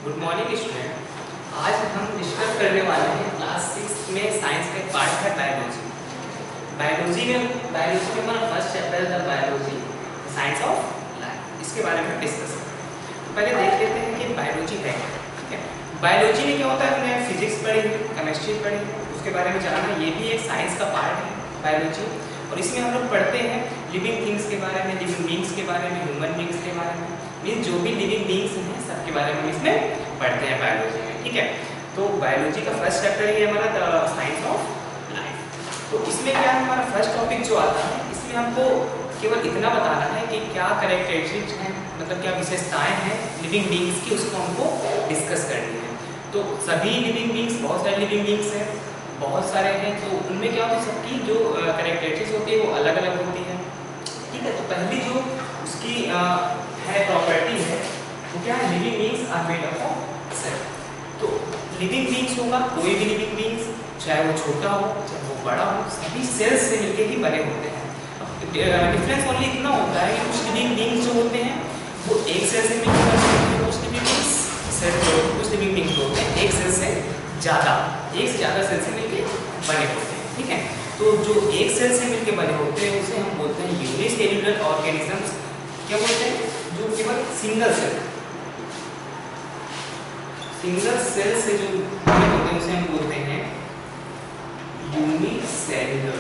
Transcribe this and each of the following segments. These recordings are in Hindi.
Good morning student. आज हम डिस्कस करने वाले हैं क्लास 6 में साइंस का एक पार्ट है बायोलॉजी। बायोलॉजी में हमारा फर्स्ट चैप्टर है बायोलॉजी साइंस ऑफ लाइफ। इसके बारे में डिस्कस करें। तो पहले देख लेते हैं कि बायोलॉजी है क्या। ठीक है, बायोलॉजी में क्या होता है, हमने फिजिक्स पढ़ी है, केमिस्ट्री पढ़ी है, उसके बारे में जाना। ये भी एक साइंस का पार्ट है बायोलॉजी, और इसमें हम लोग पढ़ते हैं लिविंग थिंग्स के बारे में, लिविंग बींग्स के बारे में, ह्यूमन बींग्स के बारे में, मीन जो भी लिविंग बींग्स हैं सबके बारे में इसमें पढ़ते हैं बायोलॉजी में। ठीक है, तो बायोलॉजी का फर्स्ट चैप्टर ही हमारा साइंस ऑफ लाइफ। तो इसमें क्या है, हमारा फर्स्ट टॉपिक जो आता है इसमें हमको केवल इतना बताना है कि क्या कैरेक्टरिस्टिक्स हैं, मतलब क्या विशेषताएं हैं लिविंग बींग्स की, उसको हमको डिस्कस करनी है। तो सभी लिविंग बींग्स, बहुत सारे लिविंग बींग्स हैं, बहुत सारे हैं, तो उनमें क्या होता है, सबकी जो कैरेक्टरिस्टिक्स होती है वो अलग अलग होती है। ठीक है, तो पहली जो उसकी है प्रॉपर्टी है वो क्या है, living beings are made up of cell. तो लिविंग बींग्स होगा, कोई भी लिविंग बींग्स, चाहे वो छोटा हो चाहे वो बड़ा हो, सभी सेल्स से मिलकर ही बने होते हैं। डिफरेंस ओनली इतना होता है कि कुछ लिविंग बींग्स जो होते हैं वो एक सेल से मिलकर बने होते हैं, कुछ लिविंग बींग्स कुछ लिविंग बींग्स जो होते हैं एक सेल से ज़्यादा सेल से मिलकर बने होते हैं। ठीक है, तो जो एक सेल से मिलकर बने होते हैं उसे हम बोलते हैं यूनिसेल्युलर ऑर्गेनिजम्स। क्या बोलते हैं, जो केवल सिंगल सेल से जो बने होते हैं उसे हम बोलते हैं यूनिसेल्युलर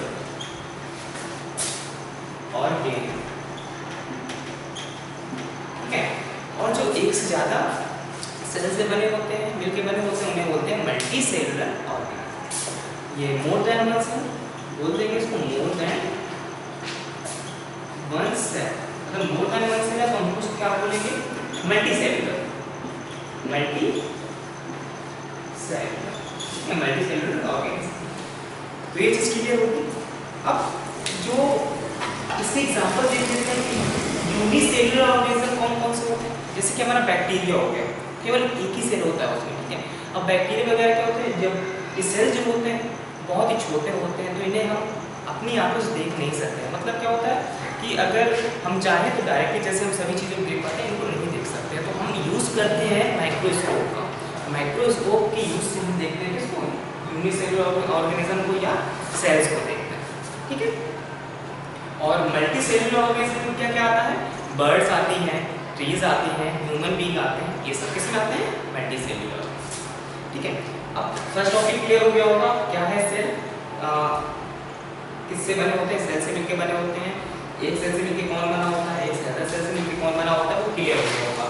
ऑर्गेनिज्म। ठीक है, और जो एक से ज्यादा सेल से बने होते हैं, मिलके बने होते हैं, उन्हें बोलते हैं मल्टी सेलुलर ऑर्गेनिज्म। ये मोर देन वन सेल बोल देंगे इसको, मोर देन वन सेल, मतलब मोर देन वन सेल है तो हम उसको क्या बोलेंगे, मल्टी सेलुलर ऑर्गेनिज्म। तो ये चीज क्लियर होगी। अब जो इससे एग्जांपल देख लेते हैं कि यूनिसेलुलर ऑर्गेनिज्म कौन कौन से होते हैं। जैसे कि हमारा बैक्टीरिया हो गया, केवल एक ही सेल होता है उसमें। ठीक है, अब बैक्टीरिया वगैरह क्या होते हैं, जब ये सेल जो होते हैं बहुत ही छोटे होते हैं तो इन्हें हम अपनी आंखों से देख नहीं सकते। मतलब क्या होता है कि अगर हम चाहें तो डायरेक्टली जैसे हम सभी चीज़ों को देख पाते हैं, इनको नहीं देख सकते, तो हम यूज़ करते हैं माइक्रोस्कोप का। माइक्रोस्कोप के यूज से हम देखते हैं किसको, यूनिसेलुलर ऑर्गेनिज्म को या सेल्स को देखते हैं। ठीक है, और मल्टी सेलुलर ऑर्गेनिज्म में क्या क्या आता है, बर्ड्स आती हैं, ट्रीज आती हैं, ह्यूमन बीइंग आते हैं, ये सब किसमें आते हैं, मल्टी सेलुलर। ठीक है, अब फर्स्ट टॉपिक क्लियर हो गया होगा, क्या है सेल, किससे बने होते हैं, सेल से मिलकर बने होते हैं, एक सेल से मिलकर कौन बना होता है, एक से ज्यादा सेल से मिलकर कौन बना होता है, वो क्लियर हो गया होगा।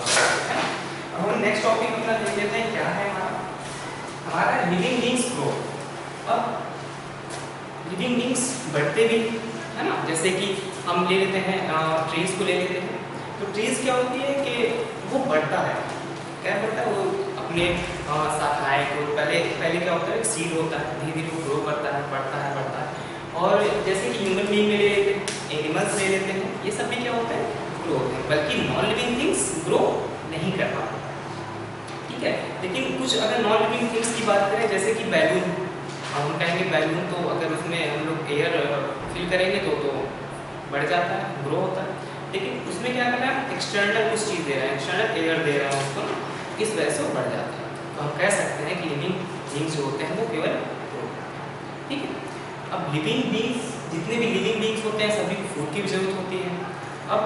अब हम नेक्स्ट टॉपिक अपना देख लेते हैं, क्या है हमारा लिविंग बींग्स ग्रो। अब लिविंग बींग्स बढ़ते भी है ना, जैसे कि हम ले लेते हैं ट्रीज को ले लेते हैं। तो ट्रीज क्या होती है कि वो बढ़ता है, क्या बढ़ता है, वो अपने शाखाएं को पहले क्या होता है, सीड होता है, धीरे धीरे वो ग्रो करता है, बढ़ता है। और जैसे कि ह्यूमन बीइंग में ले लेते हैं, एनिमल्स ले लेते हैं, ये सब में क्या होता है, ग्रो होते हैं, बल्कि नॉन लिविंग थिंग्स ग्रो नहीं कर पाते। ठीक है, लेकिन कुछ अगर नॉन लिविंग थिंग्स की बात करें, जैसे कि बैलून, हम कहेंगे बैलून, तो अगर उसमें हम लोग एयर फिल करेंगे तो बढ़ जाता है, ग्रो होता है। लेकिन उसमें क्या करना है, एक्सटर्नल कुछ चीज़ दे रहा है, एक्सटर्नल एयर दे रहा है उसको, इस वजह से वो बढ़ जाता है। तो हम कह सकते हैं कि लिविंग बींग्स जो होते हैं वो केवल ग्रो करते हैं। ठीक है, अब लिविंग बींग्स, जितने भी लिविंग बींग्स होते हैं सभी को फूड की भी जरूरत होती है। अब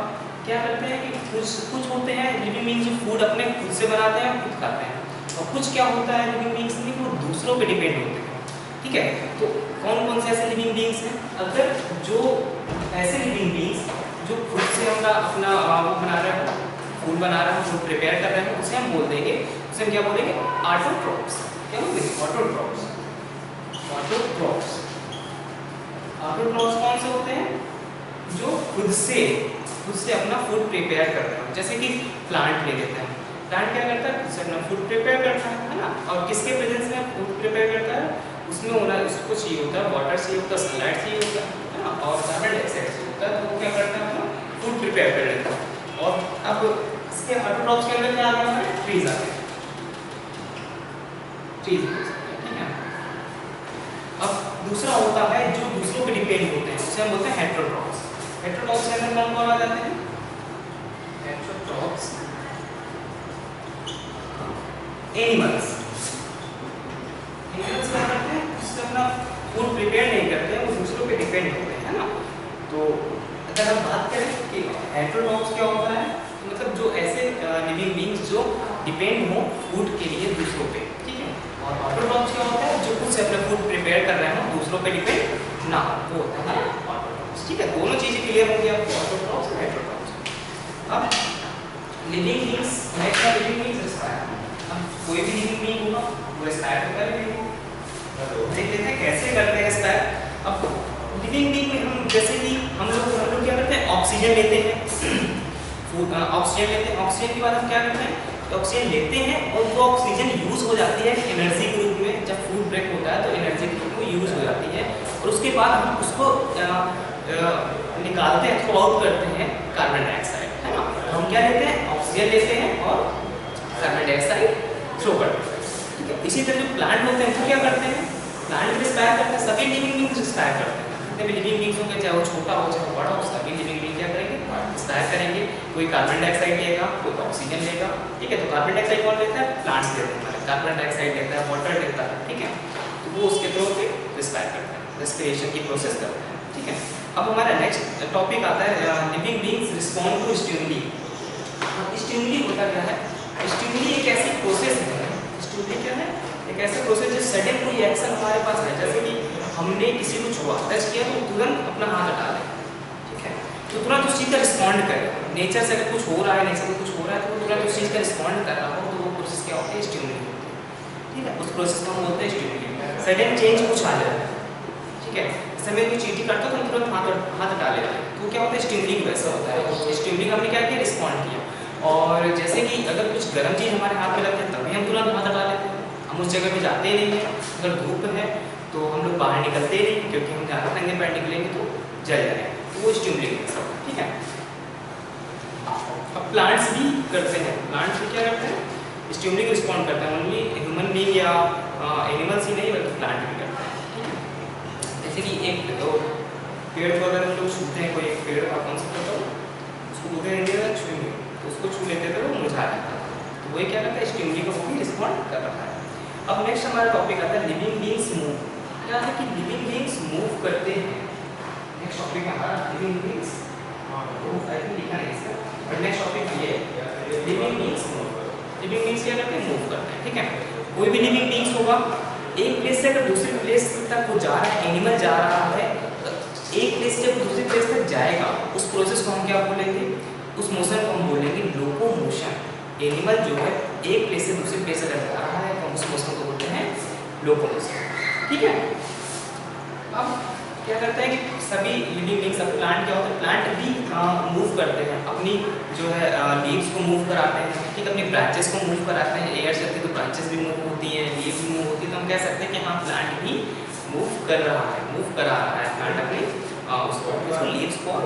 क्या करते हैं कि कुछ होते हैं लिविंग बींग्स जो फूड अपने खुद से बनाते हैं, खुद खाते हैं, और कुछ क्या होता है लिविंग बींग्स में वो दूसरों पे डिपेंड होते हैं। ठीक है, तो कौन कौन से ऐसे लिविंग बींग्स हैं, अगर जो ऐसे लिविंग बींग्स जो खुद से अपना वो बना रहे हैं, फूड बना रहे हैं, फूड प्रिपेयर कर रहे हैं, उसे हम बोल देंगे, उसे हम क्या बोलेंगे, ऑटोट्रॉप्स। क्या बोलेंगे, ऑटोट्रॉप्स। ऑटोट्रॉप्स कौन से होते हैं, जो खुद से अपना फूड प्रिपेयर कर रहे हैं। जैसे कि प्लांट ले लेते हैं, प्लांट क्या करता है, खुद से अपना फूड प्रिपेयर करता है ना, और किसके प्रेजेंस में फूड प्रिपेयर करता है, उसमें उसको चाहिए होता है, वाटर चाहिए होता है, सनलाइट चाहिए होता है ना, और कार्बन डाइऑक्साइड चाहिए होता है, तो वो क्या करता है, अपना फूड प्रिपेयर कर लेता है। और अब इसके ऑटोट्रॉप्स के अंदर क्या आ रहा है, ट्रीज आ गए, ट्रीज। ठीक है, अब दूसरा होता है जो दूसरों पे डिपेंड होते हैं, उसे हम बोलते हैं हेटेरोट्रॉप्स। हेटेरोट्रॉप्स के अंदर कौन कौन आ जाते हैं, हेटेरोट्रॉप्स एनिमल्स क्या करते हैं, उससे अपना फूड प्रिपेयर नहीं करते हैं, वो दूसरों पे डिपेंड होते हैं, है ना। तो अगर हम बात करें कि हेटेरोट्रॉप्स क्या होता है, तो मतलब जो ऐसे लिविंग बीइंग्स जो डिपेंड हो फूड के लिए दूसरों पे, ठीक है। और ऑटोट्रॉप्स क्या होता है, जो खुद से अपना फूड प्रिपेयर कर रहे हो, दूसरों पे डिपेंड ना हो, वो होता है ऑटोट्रॉप्स, ठीक है। दोनों चीजें क्लियर होंगी आपको, ऑटोट्रॉप्स और हेटेरोट्रॉप्स। अब living beings, next living beings respire. अब कोई भी लिविंग बीइंग होगा वो रिस्पायर तो करेगा, देख लेते हैं कैसे करते हैं रिस्पायर। अब लिविंग बीइंग में हम जैसे कि हम लोग क्या करते हैं, ऑक्सीजन लेते हैं, ऑक्सीजन लेते हैं, ऑक्सीजन के बाद हम क्या करते हैं, ऑक्सीजन लेते हैं और वो ऑक्सीजन यूज हो जाती है एनर्जी के रूप में। जब फूड ब्रेक होता है तो एनर्जी के रूप में यूज हो जाती है, और उसके बाद हम उसको निकालते हैं, थ्रो आउट करते हैं कार्बन डाइऑक्साइड, है ना। तो हम क्या लेते हैं, ऑक्सीजन लेते हैं और कार्बन डाइऑक्साइड थ्रो करते हैं, ठीक है। इसी तरह जो प्लांट होते हैं वो क्या करते हैं, प्लांट रिस्पायर करते हैं, सभी लिविंग बीइंग्स रिस्पायर करते हैं। जितने भी लिविंग बीइंग्स होंगे, चाहे वो छोटा हो चाहे वो बड़ा हो, सभी लिविंग बीइंग क्या करेंगे, रिस्पायर करेंगे। कोई कार्बन डाइऑक्साइड लेगा, कोई ऑक्सीजन लेगा, ठीक है। तो कार्बन डाइऑक्साइड कौन लेता है, प्लांट्स लेते हैं, कार्बन डाइऑक्साइड लेता है, वाटर लेता है, ठीक है। तो वो उसके थ्रू से रिस्पायर करता है, रेस्पिरेशन की प्रोसेस करता है, ठीक है। अब हमारा नेक्स्ट टॉपिक आता है living beings respond to stimuli. अब स्टिमुली होता क्या है, स्टिमुली एक ऐसी प्रोसेस है, स्टिमुली क्या है, एक ऐसा प्रोसेस जो सडन कोई एक्शन हमारे पास है, जैसे कि हमने किसी को छुआ, टच किया तो तुरंत अपना हाथ हटा ले, ठीक है। तो तुरंत उस चीज़ का रिस्पॉन्ड करे, नेचर से अगर कुछ हो रहा है, नेचर से कुछ हो रहा है तो वो तुरंत उस चीज़ का रिस्पॉन्ड कर रहा हो, तो वो प्रोसेस क्या होती है, स्टिमुली होती है, ठीक है। उस प्रोसेस को हम बोलते हैं स्टिमुली। सडन चेंज कुछ आ जाए, ठीक है, जैसे मैं कोई चीज़ करता हूँ तो तुरंत हाथ हटा ले, तो क्या होता है, स्टिमुली वैसा होता है। स्टिमुली हमने क्या किया, रिस्पॉन्ड किया। और जैसे कि अगर कुछ गर्म चीज़ हमारे हाथ में लगती है तभी हम तुरंत हाथ हटा लेते हैं, हम उस जगह पे जाते ही नहीं हैं। अगर धूप है तो हम लोग बाहर निकलते ही नहीं, क्योंकि हम ज़्यादा नंगे पैर निकलेंगे तो जल जाएंगे, तो वो स्टिमुली है, ठीक है। अब प्लांट्स भी करते हैं, प्लांट्स भी क्या करते हैं, स्टिमुली को रिस्पॉन्ड करते हैं। ओनली ह्यूमन बीइंग या एनिमल्स ही नहीं बल्कि प्लांट भी करते हैं, ठीक है। जैसे कि एक तो पेड़ को अगर हम लोग छूते हैं, कोई एक पेड़ का कॉन्सेप्ट होता है, उसको बोलते हैं छूएंगे, तो उसको छू लेते थे वो मुरझा जाता है, तो वही क्या करता है, स्टिमुली को वो भी रिस्पॉन्ड कर रहा है। अब नेक्स्ट हमारा टॉपिक आता है लिविंग बीइंग्स मूव। क्या है कि लिविंग बीइंग्स मूव करते हैं, नेक्स्ट टॉपिक है हमारा living beings move. I think लिखा नहीं इसका, बट नेक्स्ट टॉपिक ये living beings move. Living beings क्या करते हैं, मूव करते हैं, ठीक है। कोई भी लिविंग बीइंग्स होगा, एक प्लेस से अगर दूसरी प्लेस तक वो जा रहा है, एनिमल जा रहा है, एक प्लेस से दूसरी प्लेस तक जाएगा, उस प्रोसेस को हम क्या बोलेंगे, उस मोशन को हम बोलेंगे लोकोमोशन। एनिमल जो है एक प्लेस से दूसरी प्लेस अगर जा रहा है तो उस मोशन को बोलते हैं लोकोमोशन, ठीक है। अब क्या करता है कि सभी लिविंग बीइंग्स, सब प्लांट क्या होता है, प्लांट भी मूव करते हैं, अपनी जो है लीव्स को मूव कराते हैं, ठीक है, अपनी ब्रांचेस को मूव कराते हैं। एयर चलती है तो ब्रांचेस भी मूव होती हैं, लीव्स भी मूव होती है, तो हम कह सकते हैं कि हाँ प्लांट भी मूव कर रहा है, मूव करा रहा है प्लांट अपनी उसको लीव्स को,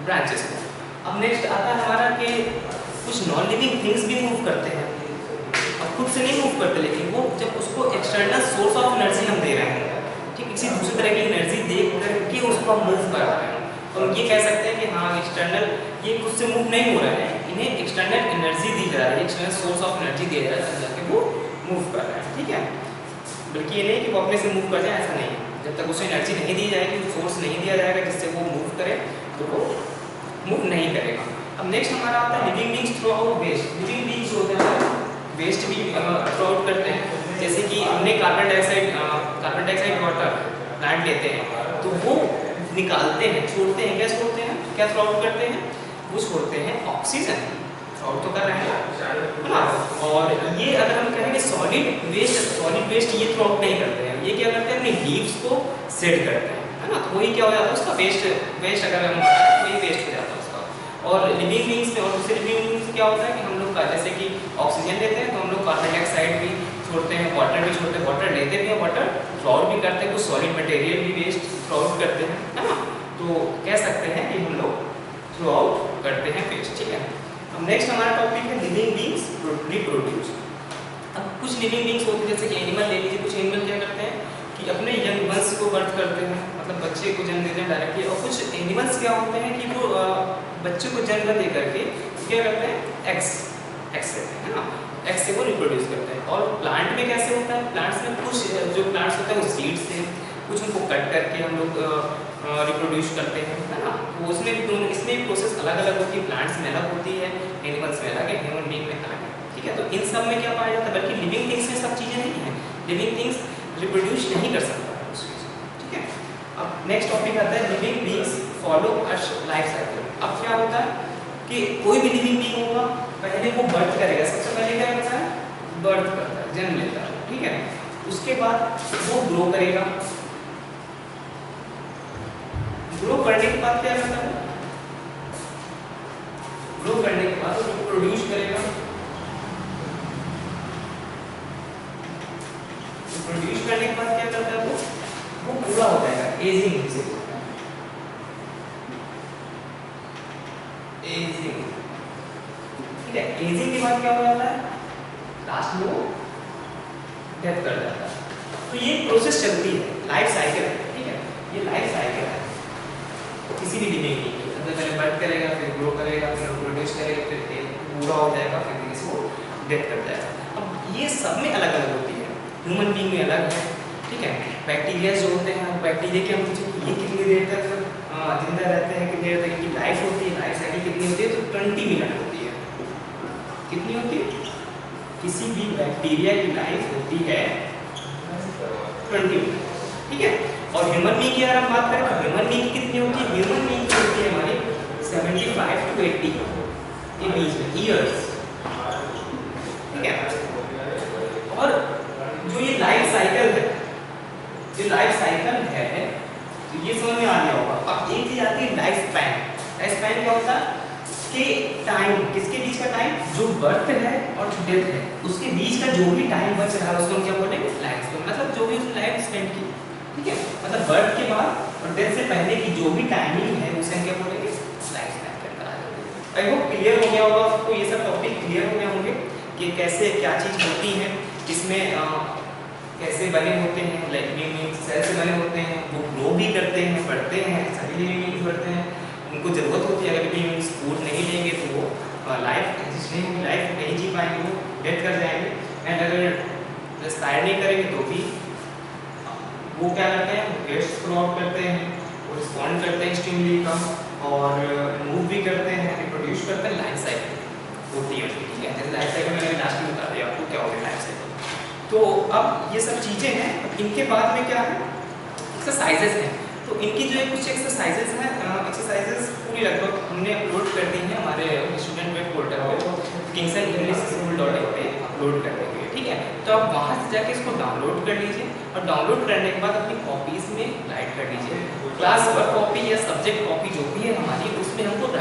ब्रांचेस को। अब नेक्स्ट आता है हमारा कि कुछ नॉन लिविंग थिंग्स भी मूव करते हैं, अब खुद से नहीं मूव करते, लेकिन वो जब उसको एक्सटर्नल सोर्स ऑफ एनर्जी हम दे रहे हैं, ठीक, किसी दूसरी तरह की एनर्जी दे करके उसको हम मूव कर रहे हैं, तो हम ये कह सकते हैं कि हाँ एक्सटर्नल, ये खुद से मूव नहीं हो रहे हैं, इन्हें एक्सटर्नल एनर्जी दी जा रही है, एक्सटर्नल सोर्स ऑफ एनर्जी दिया जा रहा है ताकि वो मूव कर रहे हैं, ठीक है। बल्कि ये नहीं कि वो अपने से मूव कर जाए, ऐसा नहीं है। जब तक उसे एनर्जी नहीं दी जाएगी, सोर्स नहीं दिया जाएगा जिससे वो मूव करे, तो वो मूव नहीं करेगा। अब नेक्स्ट हमारा आता है living beings throw out waste. Living beings होते हैं वेस्ट भी थ्रू आउट करते हैं, जैसे कि हमने कार्बन डाइऑक्साइड वाटर प्लांट लेते हैं तो वो निकालते हैं, छोड़ते हैं, क्या छोड़ते हैं, क्या थ्रू आउट करते हैं, वो छोड़ते हैं ऑक्सीजन, थ्रू आउट तो कर रहे हैं, है ना। और ये अगर हम कहें कि सॉलिड वेस्ट ये थ्रू आउट नहीं करते हैं, ये क्या करते हैं, अपनी लीव्स को सेट करते हैं, है ना। तो वही क्या हो जाता है उसका वेस्ट अगर हम वही वेस्ट हो जाता है उसका। और लिविंग बीइंग्स में, और दूसरे लिविंग बीइंग्स क्या होता है कि हम लोग का जैसे कि ऑक्सीजन लेते हैं तो हम लोग कार्बन डाइऑक्साइड भी छोड़ते हैं, वाटर भी छोड़ते हैं, वाटर लेते भी हैं, वाटर थ्रू आउट भी करते हैं, कुछ सॉलिड मटेरियल भी वेस्ट थ्रू आउट करते हैं, है ना। तो कह सकते हैं कि हम लोग थ्रू आउट करते हैं वेस्ट, ठीक है। अब नेक्स्ट हमारा टॉपिक है लिविंग बीइंग्स रिप्रोड्यूस। अब कुछ लिविंग बीइंग्स होते हैं जैसे कि एनिमल ले लीजिए, कुछ एनिमल क्या करते हैं कि अपने यंग वंश को बर्थ करते हैं, मतलब बच्चे को जन्म देते हैं डायरेक्टली। और कुछ एनिमल्स क्या होते हैं कि वो बच्चे को जन्म दे करके क्या करते हैं, एग्स देते हैं, है ना। एग से वो रिप्रोड्यूस करते हैं। और प्लांट में कैसे होता है, प्लांट्स में कुछ जो प्लांट्स होते हैं वो सीड से, कुछ उनको कट करके हम लोग रिप्रोड्यूस करते हैं, है ना। तो उसमें दोनों, इसमें प्रोसेस अलग अलग होती है, प्लांट्स में अलग होती है, एनिमल्स में अलग है, ह्यूमन बीइंग में अलग है, ठीक है। तो इन सब में क्या पाया जाता है, बल्कि लिविंग थिंग्स में सब चीज़ें नहीं है, लिविंग थिंग्स रिप्रोड्यूस नहीं कर सकता है उस चीज़, ठीक है। अब नेक्स्ट टॉपिक आता है living beings follow a life cycle. अब क्या होता है कि कोई भी लिविंग बीइंग होगा, पहले वो बर्थ करेगा, सबसे पहले क्या करता है, बर्थ करता है, जन्म लेता है, ठीक है। उसके बाद वो ग्रो करेगा, ग्रो करने के बाद क्या करता है, ग्रो करने के बाद वो प्रोड्यूस करेगा, प्रोड्यूस करने के बाद क्या करता है, वो पूरा हो जाएगा, एजिंग जिसे बोलते हैं, एजिंग, ठीक है। एजिंग के बाद क्या हो जाता है, लास्ट में वो डेथ कर जाता है। तो ये प्रोसेस चलती है, लाइफ साइकिल है, ठीक है। ये लाइफ साइकिल है किसी भी लिविंग की, सबसे पहले बर्थ करेगा, फिर ग्रो करेगा, फिर प्रोड्यूस करेगा, फिर पूरा हो जाएगा, फिर इसको डेथ कर जाएगा। अब ये सब में अलग अलग होती है, ह्यूमन बीइंग में अलग है, ठीक है। बैक्टीरिया जो होते हैं, बैक्टीरिया के हम पूछे ये कितनी देर तक जिंदा रहते हैं, कितनी देर तक इनकी लाइफ होती है, लाइफ साइकिल कितनी होती है, तो 20 मिनट होती है। कितनी होती है, किसी भी बैक्टीरिया की लाइफ होती है 20 मिनट, ठीक है। और ह्यूमन बीइंग की अगर हम बात करें तो ह्यूमन बीइंग कितनी होती है, ह्यूमन बीइंग की होती है हमारी 75 to 80 के बीच में ईयर्स, ठीक है। और जो ये लाइफ साइकिल है, जो लाइफ साइकिल है, तो ये समझ में आ गया होगा। अब एक चीज आती है लाइफ स्पैन। लाइफ स्पैन क्या होता है कि टाइम, किसके बीच का टाइम, जो बर्थ है और डेथ है उसके बीच का जो भी टाइम बच रहा है उसको हम क्या बोलेंगे, लाइफ स्पैन। मतलब जो भी उसने लाइफ स्पेंड की, ठीक है, मतलब बर्थ के बाद और डेथ से पहले की जो भी टाइमिंग है उसे हम क्या बोलेंगे, लाइफ स्पैन कहकर आ जाते हैं। आई होप क्लियर हो गया होगा आपको, ये सब टॉपिक क्लियर हो गए होंगे कि कैसे क्या चीज़ होती है, इसमें कैसे बने होते हैं, लाइक लिविंग सेल से बने होते हैं, वो ग्रो भी करते हैं, बढ़ते हैं, सभी लिविंग बढ़ते हैं, उनको ज़रूरत होती है। अगर लिविंग फूड नहीं लेंगे तो वो लाइफ एग्जिस्ट नहीं होगी, लाइफ नहीं जी पाएंगे, वो डेथ कर जाएंगे। एंड अगर रेस्पायर नहीं करेंगे तो भी वो क्या करते हैं, गेट्स थ्रो आउट करते हैं, वो रिस्पॉन्ड करते हैं स्टिमुली का, और मूव भी करते हैं, रिप्रोड्यूस करते हैं, लाइफ साइकिल होती है, ठीक है। जैसे लाइफ साइकिल मैंने लास्ट में बता दिया आपको क्या होगी लाइफ साइकिल। तो अब ये सब चीज़ें हैं, इनके बाद में क्या है, एक्सरसाइजेस हैं। तो इनकी जो है कुछ एक्सरसाइजेस हैं, एक्सरसाइजेस पूरी लगभग हमने अपलोड कर दी हैं हमारे स्टूडेंट वेब पोर्टल पे, kingstonenglishschool.in पे अपलोड कर देंगे, ठीक है। तो आप वहाँ से जाके इसको डाउनलोड कर लीजिए, और डाउनलोड करने के बाद अपनी कॉपीज़ में राइट कर लीजिए। क्लास वर्क कॉपी या सब्जेक्ट कॉपी जो भी है हमारी, उसमें हमको